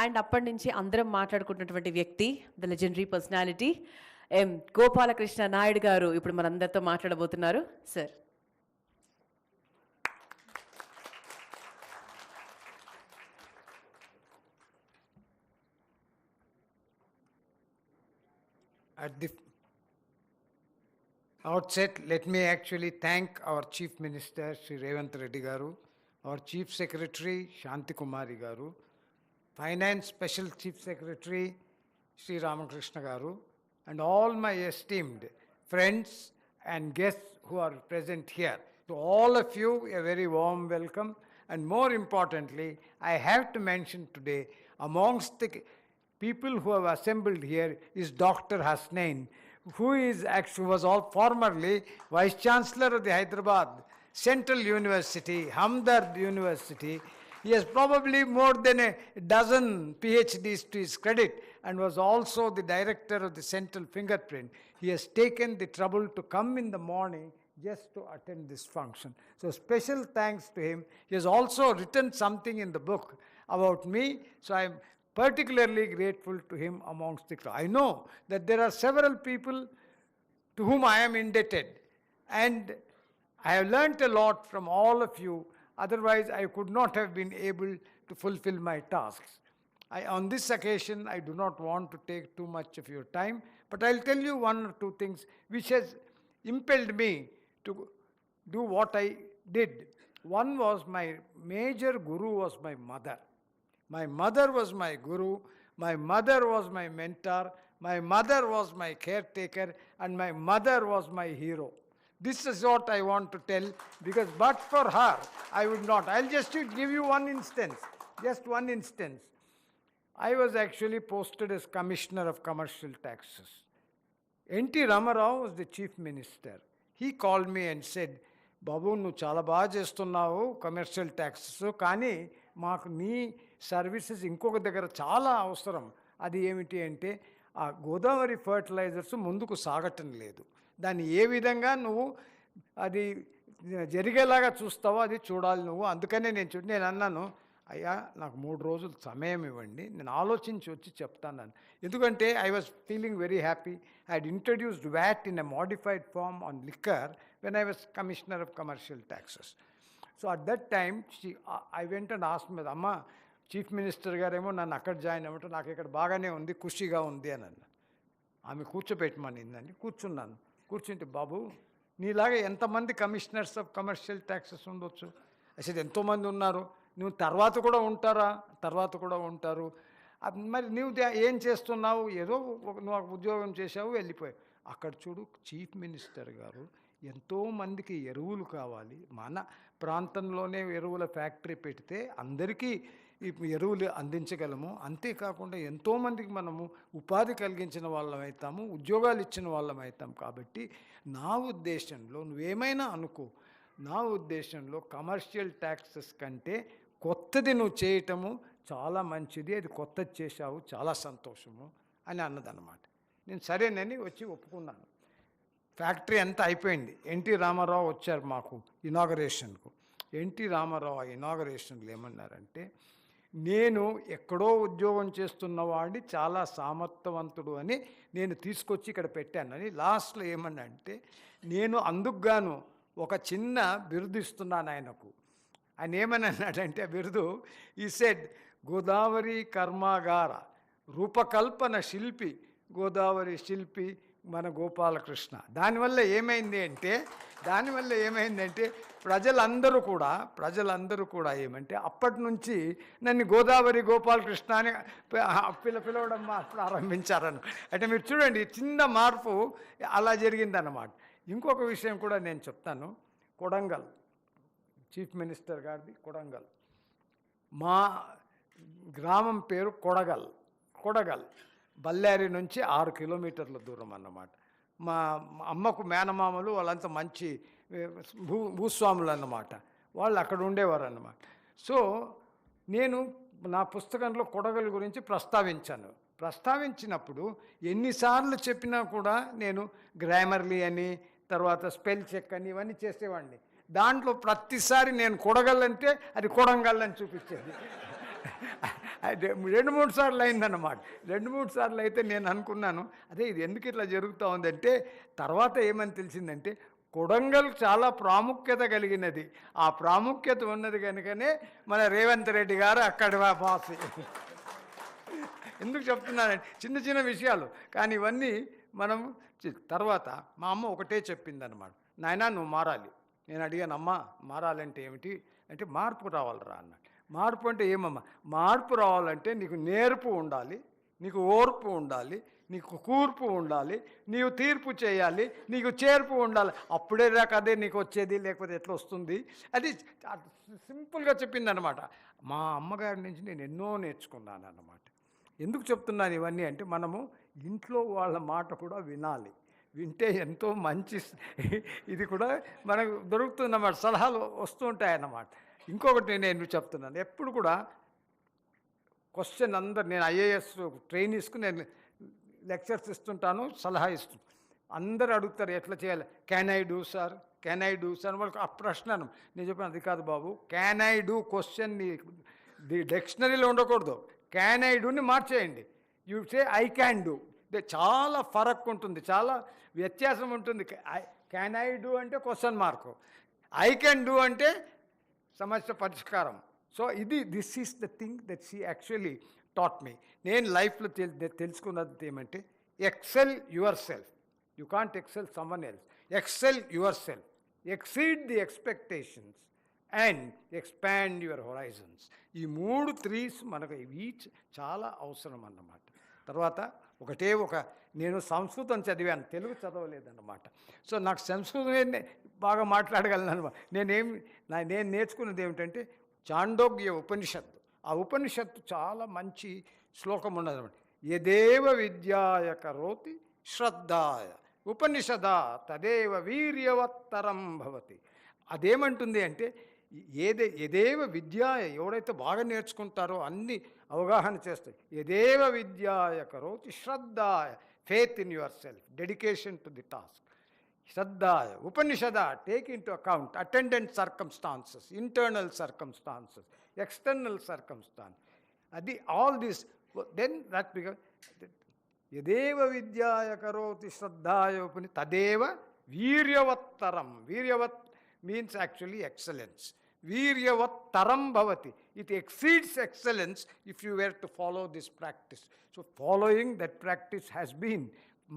And అప్పటి నుంచి అందరం మాట్లాడుకుంటున్నటువంటి వ్యక్తి, the legendary personality Gopalakrishna Naidu గారు ఇప్పుడు మనందరితో మాట్లాడబోతున్నారు. Sir. At the outset, let me actually thank our Chief Minister, Sri Revanth Reddy Garu, our Chief Secretary, Shanti Kumari Garu, Finance Special Chief Secretary, Sri Ramakrishna Garu, and all my esteemed friends and guests who are present here. To all of you, a very warm welcome. And more importantly, I have to mention today, amongst the people who have assembled here is Dr. Hasnain, who was all formerly Vice Chancellor of the Hyderabad Central University, Hamdard University. He has probably more than a dozen PhDs to his credit and was also the director of the Central Fingerprint. He has taken the trouble to come in the morning just to attend this function. So special thanks to him. He has also written something in the book about me, so I am particularly grateful to him amongst the crowd. I know that there are several people to whom I am indebted, and I have learnt a lot from all of you. Otherwise, I could not have been able to fulfill my tasks. On this occasion, I do not want to take too much of your time, but I'll tell you one or two things which has impelled me to do what I did. One was my major guru was my mother. My mother was my guru, my mother was my mentor, my mother was my caretaker, and my mother was my hero. This is what I want to tell, because but for her, I would not. I'll just give you one instance, just one instance. I was actually posted as Commissioner of Commercial Taxes. N.T. Ramarao was the Chief Minister. He called me and said, Babu, nu chala baga chestunnavo commercial taxes, కానీ మాకు నీ services ఇంకొక దగ్గర చాలా అవసరం. అది ఏమిటి అంటే ఆ గోదావరి ఫర్టిలైజర్స్ ముందుకు సాగటం లేదు. దాన్ని ఏ విధంగా నువ్వు అది జరిగేలాగా చూస్తావో అది చూడాలి నువ్వు. అందుకనే నేను అన్నాను, అయ్యా నాకు 3 రోజులు సమయం ఇవ్వండి, నేను ఆలోచించి వచ్చి చెప్తాను. ఎందుకంటే I was feeling very happy. I had introduced VAT in a modified form on liquor when I was Commissioner of Commercial Taxes. So at that time, I went and asked me, అమ్మ chief minister గారేమో నన్ను అక్కడ join అవ్వటం, నాకు ఇక్కడ బాగానే ఉంది, ఖుషిగా ఉంది అని అన్న. ఆమె కూర్చోబెట్టమనిందండి. కూర్చున్నాను. కూర్చుంటే, బాబు నీలాగా ఎంతమంది కమిషనర్స్ ఆఫ్ కమర్షియల్ ట్యాక్సెస్ ఉండొచ్చు? అసలు ఎంతోమంది ఉన్నారు, నువ్వు తర్వాత కూడా ఉంటారా? తర్వాత కూడా ఉంటారు. మరి నువ్వు ఏం చేస్తున్నావు? ఏదో నువ్వు ఉద్యోగం చేసావు, వెళ్ళిపోయావు. అక్కడ చూడు, చీఫ్ మినిస్టర్ గారు ఎంతోమందికి ఎరువులు కావాలి, మన ప్రాంతంలోనే ఎరువుల ఫ్యాక్టరీ పెడితే అందరికీ ఈ ఎరువులు అందించగలము. అంతేకాకుండా ఎంతోమందికి మనము ఉపాధి కలిగించిన వాళ్ళం అవుతాము, ఉద్యోగాలు ఇచ్చిన వాళ్ళం అవుతాం. కాబట్టి నా ఉద్దేశంలో, నువ్వేమైనా అనుకో, నా ఉద్దేశంలో కమర్షియల్ ట్యాక్సెస్ కంటే కొత్తది నువ్వు చేయటము చాలా మంచిది, అది కొత్తది చేశావు, చాలా సంతోషము అని అన్నదన్నమాట. నేను సరేనని వచ్చి ఒప్పుకున్నాను. ఫ్యాక్టరీ అంతా అయిపోయింది. ఎన్టీ రామారావు వచ్చారు మాకు ఇనాగరేషన్కు. ఎన్టీ రామారావు ఆ ఇనాగరేషన్లు ఏమన్నారంటే, నేను ఎక్కడో ఉద్యోగం చేస్తున్న వాడిని చాలా సామర్థ్యవంతుడు అని నేను తీసుకొచ్చి ఇక్కడ పెట్టానని. లాస్ట్లో ఏమన్నా అంటే, నేను అందుకుగాను ఒక చిన్న బిరుదు ఇస్తున్నాను ఆయనకు. ఆయన ఏమని అన్నాడంటే, ఆ బిరుదు ఈ సెడ్ గోదావరి కర్మాగార రూపకల్పన శిల్పి, గోదావరి శిల్పి మన గోపాలకృష్ణ. దానివల్ల ఏమైందంటే ప్రజలందరూ కూడా ఏమంటే అప్పటి నుంచి నన్ను గోదావరి గోపాలకృష్ణ అని పిలవడం ప్రారంభించారని. అంటే మీరు చూడండి, చిన్న మార్పు అలా జరిగిందన్నమాట. ఇంకొక విషయం కూడా నేను చెప్తాను. కొడంగల్, చీఫ్ మినిస్టర్ గారిది కొడంగల్. మా గ్రామం పేరు కొడగల్ బళ్ళారి నుంచి 6 కిలోమీటర్ల దూరం అన్నమాట. మా అమ్మకు మేనమామలు వాళ్ళంతా మంచి భూస్వాములు అన్నమాట. వాళ్ళు అక్కడ ఉండేవారు అన్నమాట. సో నేను నా పుస్తకంలో కొడగల్ గురించి ప్రస్తావించినప్పుడు ఎన్నిసార్లు చెప్పినా కూడా నేను గ్రామర్లీ అని, తర్వాత స్పెల్ చెక్ అని ఇవన్నీ చేసేవాడిని. దాంట్లో ప్రతిసారి నేను కొడగలంటే అది కొడంగల్లని చూపించేది. 2-3 సార్లు అయిందన్నమాట. 2-3 సార్లు అయితే నేను అనుకున్నాను, అదే ఇది ఎందుకు ఇట్లా జరుగుతూ ఉందంటే, తర్వాత ఏమని తెలిసిందంటే కొడంగల్ చాలా ప్రాముఖ్యత కలిగినది. ఆ ప్రాముఖ్యత ఉన్నది కనుకనే మన రేవంత్ రెడ్డి గారు అక్కడి వాసి. ఎందుకు చెప్తున్నానంటే చిన్న చిన్న విషయాలు, కానీ ఇవన్నీ మనం తర్వాత మా అమ్మ ఒకటే చెప్పిందనమాట, నాయనా నువ్వు మారాలి. నేను అడిగాను, అమ్మ మారాలంటే ఏమిటి అంటే, మార్పు రావాలరా అన్నాడు. మార్పు అంటే ఏమమ్మా? మార్పు రావాలంటే నీకు నేర్పు ఉండాలి, నీకు ఓర్పు ఉండాలి, నీకు కూర్పు ఉండాలి, నీవు తీర్పు చేయాలి, నీకు చేర్పు ఉండాలి. అప్పుడే దాకా అదే నీకు వచ్చేది, లేకపోతే ఎట్లా వస్తుంది? అది సింపుల్గా చెప్పిందనమాట. మా అమ్మగారి నుంచి నేను ఎన్నో నేర్చుకున్నాను అన్నమాట. ఎందుకు చెప్తున్నాను ఇవన్నీ అంటే, మనము ఇంట్లో వాళ్ళ మాట కూడా వినాలి. వింటే ఎంతో మంచి ఇది కూడా మనకు దొరుకుతుందన్నమాట, సలహాలు వస్తూ ఉంటాయన్నమాట. ఇంకొకటి నేను చెప్తున్నాను, ఎప్పుడు కూడా క్వశ్చన్ నేను ఐఏఎస్ ట్రైనీస్కు నేను లెక్చర్స్ ఇస్తుంటాను, సలహా ఇస్తుంటాను. అందరూ అడుగుతారు ఎట్లా చేయాలి, can I do sir, can I do sir. వాళ్ళకి ఆ ప్రశ్నను నేను చెప్పాను, అది కాదు బాబు, క్యాన్ ఐ డూ క్వశ్చన్ డిక్షనరీలో ఉండకూడదు, క్యాన్ ఐ డూని మార్చేయండి. You say I can do. చాలా ఫరక్ ఉంటుంది, చాలా వ్యత్యాసం ఉంటుంది. క్యాన్ ఐ డూ అంటే question mark, I can do అంటే సమస్య పరిష్కారం. So this is the thing that she actually taught me. నేను లైఫ్లో తెలుసుకున్నది ఏమంటే, excel your self, you can't excel someone else, excel yourself, exceed the expectations and expand your horizons. ఈ 3 3s మనకు each చాలా అవసరం అన్నమాట. తర్వాత నేను సంస్కృతం చదివాను, తెలుగు చదవలేదన్నమాట. సో నాకు సంస్కృతమే బాగా మాట్లాడగలను అనమాట. నేను నేర్చుకున్నది ఏమిటంటే చాండోగ్య ఉపనిషత్తు. ఆ ఉపనిషత్తు చాలా మంచి శ్లోకం ఉన్నదన్నమాట. యదేవ విద్యాయ కరోతి శ్రద్ధాయ ఉపనిషదా తదేవ వీర్యవత్తరం భవతి. అదేమంటుంది అంటే, యదేవ విద్యాయ, ఎవడైతే బాగా నేర్చుకుంటారో అన్ని అవగాహన చేస్తాయి. యదేవ విద్యాయ కరోతి శ్రద్ధాయ, faith in yourself, dedication to the task. శ్రద్ధాయ ఉపనిషద, take into account attendant circumstances, internal circumstances, external circumstance. అది all this then that become యదేవ విద్యాయ కరోతి శ్రద్ధాయ ఉపని తదేవ వీర్యవత్తరం. వీర్యవత్ means actually excellence. Viryavattaram bhavati. It exceeds excellence if you were to follow this practice. So following that practice has been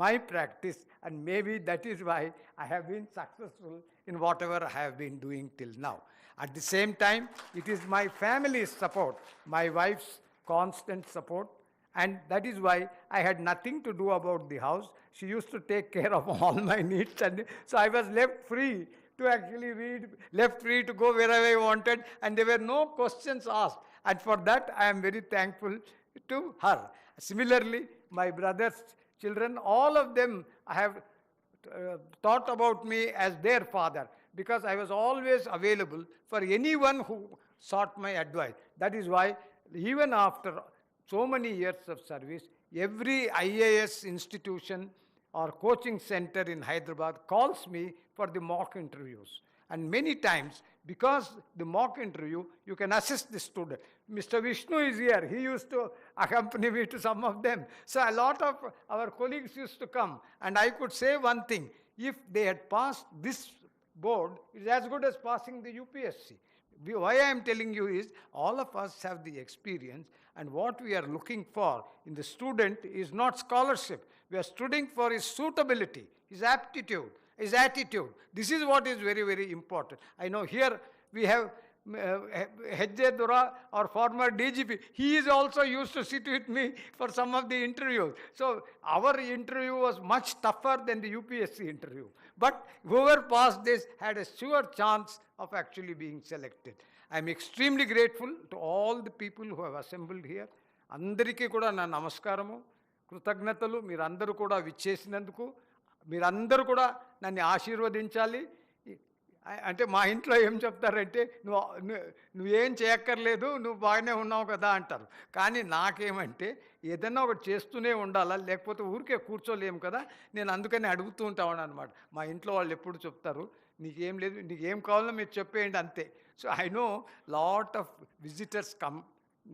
my practice, and maybe that is why I have been successful in whatever I have been doing till now. At the same time, it is my family's support, my wife's constant support, and that is why I had nothing to do about the house. She used to take care of all my needs, and so I was left free to actually read, left free to go wherever I wanted, and there were no questions asked. And for that, I am very thankful to her. Similarly, my brother's children, all of them have thought about me as their father, because I was always available for anyone who sought my advice. That is why, even after so many years of service, every IAS institution or coaching center in Hyderabad calls me for the mock interviews. And many times, because the mock interview, you can assist the student. Mr. Vishnu is here. He used to accompany me to some of them. So a lot of our colleagues used to come. And I could say one thing. If they had passed this board, it's as good as passing the UPSC. Why I am telling you is, all of us have the experience, and what we are looking for in the student is not scholarship. We are studying for his suitability, his aptitude, his attitude. This is what is very, very important. I know here we have H.J. Dura, our former DGP. He is also used to sit with me for some of the interviews. So our interview was much tougher than the UPSC interview. But whoever passed this had a sure chance of actually being selected. I am extremely grateful to all the people who have assembled here. అందరికీ కూడా నా నమస్కారము, కృతజ్ఞతలు. మీరందరూ కూడా విచ్చేసినందుకు, మీరందరూ కూడా నన్ను ఆశీర్వదించాలి. అంటే మా ఇంట్లో ఏం చెప్తారంటే, నువ్వేం చేయక్కర్లేదు, నువ్వు బాగానే ఉన్నావు కదా అంటారు. కానీ నాకేమంటే, ఏదన్నా ఒకటి చేస్తూనే ఉండాలా, లేకపోతే ఊరికే కూర్చోలేము కదా. నేను అందుకని అడుగుతూ ఉంటాను అనమాట. మా ఇంట్లో వాళ్ళు ఎప్పుడు చెప్తారు, నీకేం లేదు, నీకేం కావాలో మీరు చెప్పేయండి అంతే. So I know lot of visitors come.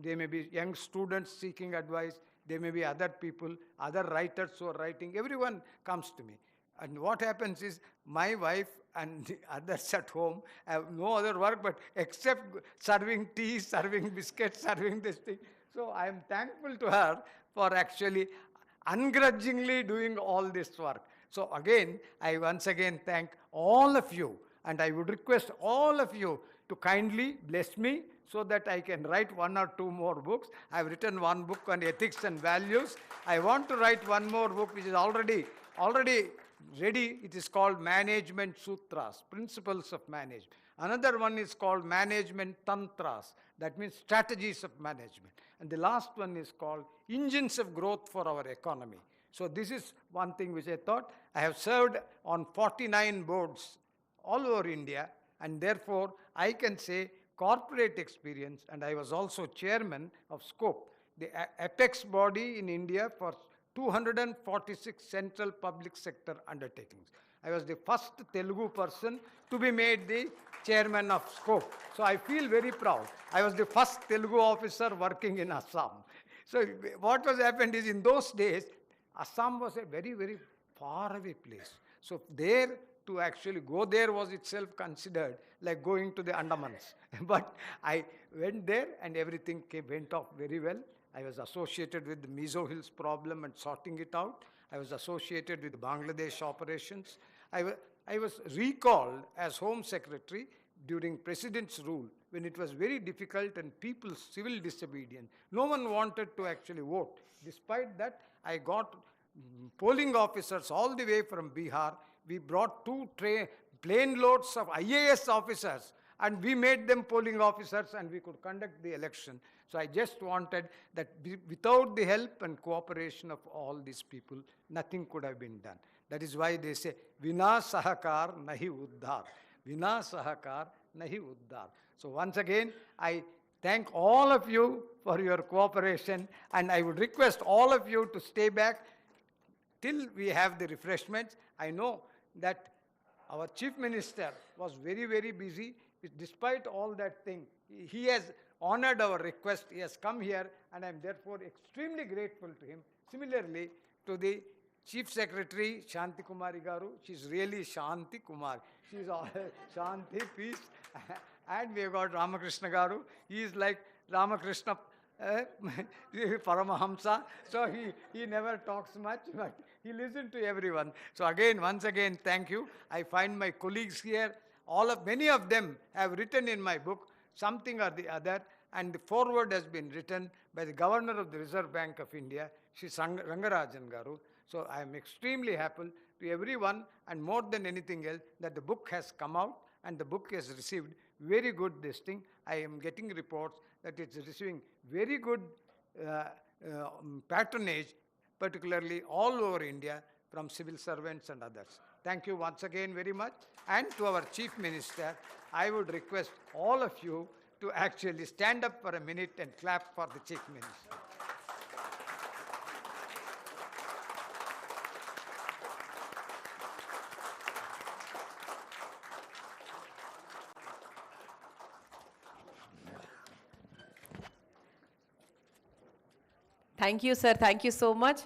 They may be young students seeking advice, they may be other people, other writers who are writing, everyone comes to me. And what happens is my wife and the others at home have no other work but except serving tea, serving biscuits, serving this thing. So I am thankful to her for actually ungrudgingly doing all this work. So again, I once again thank all of you, and I would request all of you to kindly bless me so that I can write one or two more books. I have written one book on ethics and values. I want to write one more book which is already ready. It is called Management Sutras, Principles of Management. Another one is called Management Tantras, that means strategies of management. And the last one is called Engines of Growth for our economy. So this is one thing which I thought. I have served on 49 boards all over India, and therefore I can say corporate experience, and I was also chairman of SCOPE, the apex body in India for 246 central public sector undertakings. I was the first Telugu person to be made the chairman of SCOPE. So I feel very proud. I was the first Telugu officer working in Assam. So what was happened is, in those days, Assam was a very, very far away place. So there, to actually go there was itself considered like going to the Andamans. But I went there and everything went off very well. I was associated with the Mizo Hills problem and sorting it out. I was associated with Bangladesh operations. I was recalled as Home Secretary during President's rule when it was very difficult and people's civil disobedience. No one wanted to actually vote. Despite that, I got polling officers all the way from Bihar. We brought two plane loads of IAS officers and we made them polling officers and we could conduct the election. So I just wanted that without the help and cooperation of all these people, nothing could have been done. That is why they say, Vina Sahakar Nahi Uddhar. Vina Sahakar Nahi Uddhar. So once again, I thank all of you for your cooperation, and I would request all of you to stay back till we have the refreshments. I know that our Chief Minister was very, very busy. Despite all that thing, he has honored our request. He has come here, and I am therefore extremely grateful to him. Similarly, to the Chief Secretary, Shanti Kumari Garu. She's really Shanti Kumari. She's all Shanti, peace. And we have got Ramakrishna Garu. He is like Ramakrishna Paramahamsa. So he never talks much, but he listens to everyone. So again, once again, thank you. I find my colleagues here, many of them have written in my book something or the other, and the foreword has been written by the Governor of the Reserve Bank of India, Shri Rangarajan Garu. So I am extremely happy to everyone, and more than anything else, that the book has come out and the book has received very good this thing. I am getting reports that it's receiving very good patronage, particularly all over India, from civil servants and others. Thank you once again very much. And to our Chief Minister, I would request all of you to actually stand up for a minute and clap for the Chief Minister. Thank you, sir. Thank you so much.